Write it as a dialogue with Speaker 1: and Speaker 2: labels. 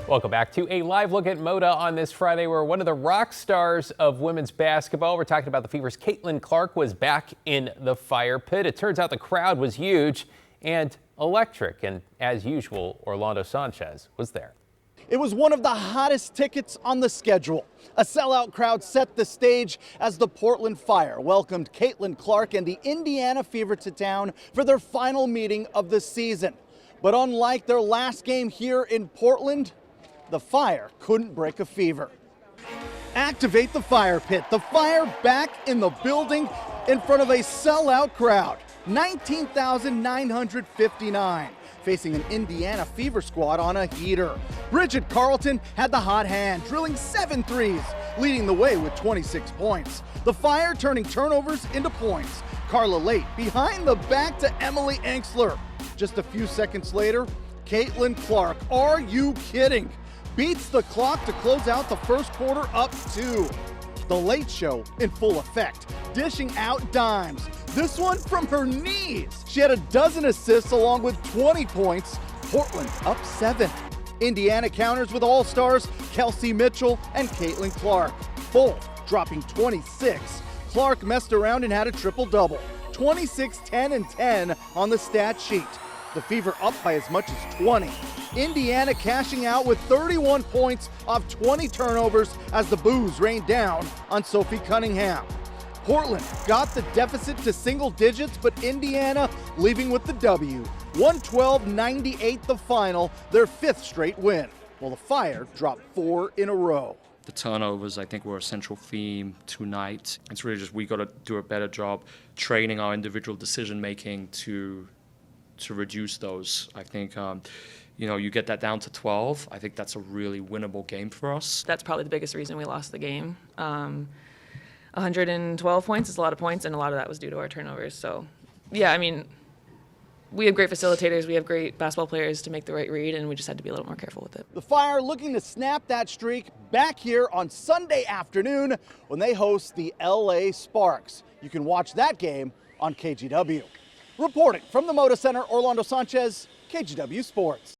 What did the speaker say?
Speaker 1: Welcome back to a live look at Moda on this Friday, where one of the rock stars of women's basketball, we're talking about the Fever's Caitlin Clark, was back in the fire pit. It turns out the crowd was huge and electric, and as usual, Orlando Sanchez was there.
Speaker 2: It was one of the hottest tickets on the schedule. A sellout crowd set the stage as the Portland Fire welcomed Caitlin Clark and the Indiana Fever to town for their final meeting of the season. But unlike their last game here in Portland, the Fire couldn't break a fever. Activate the fire pit. The Fire back in the building in front of a sellout crowd. 19,959. Facing an Indiana Fever squad on a heater. Bridget Carlton had the hot hand, drilling 7 threes, leading the way with 26 points. The Fire turning turnovers into points. Carla Late behind the back to Emily Enxler. Just a few seconds later, Caitlin Clark, are you kidding? Beats the clock to close out the first quarter up 2. The Late Show in full effect, dishing out dimes. This one from her knees. She had a dozen assists along with 20 points. Portland up 7. Indiana counters with all-stars Kelsey Mitchell and Caitlin Clark, both dropping 26. Clark messed around and had a triple-double. 26, 10, and 10 on the stat sheet. The Fever up by as much as 20. Indiana cashing out with 31 points off 20 turnovers as the boos rained down on Sophie Cunningham. Portland got the deficit to single digits, but Indiana leaving with the W. 112-98 the final, their 5th straight win, while the Fire dropped 4 in a row.
Speaker 3: The turnovers, I think, were a central theme tonight. It's really just we got to do a better job training our individual decision-making to reduce those. I think, you get that down to 12. I think that's a really winnable game for us.
Speaker 4: That's probably the biggest reason we lost the game. 112 points is a lot of points, and a lot of that was due to our turnovers. So, yeah, we have great facilitators, we have great basketball players to make the right read, and we just had to be a little more careful with it.
Speaker 2: The Fire looking to snap that streak back here on Sunday afternoon when they host the LA Sparks. You can watch that game on KGW. Reporting from the Moda Center, Orlando Sanchez, KGW Sports.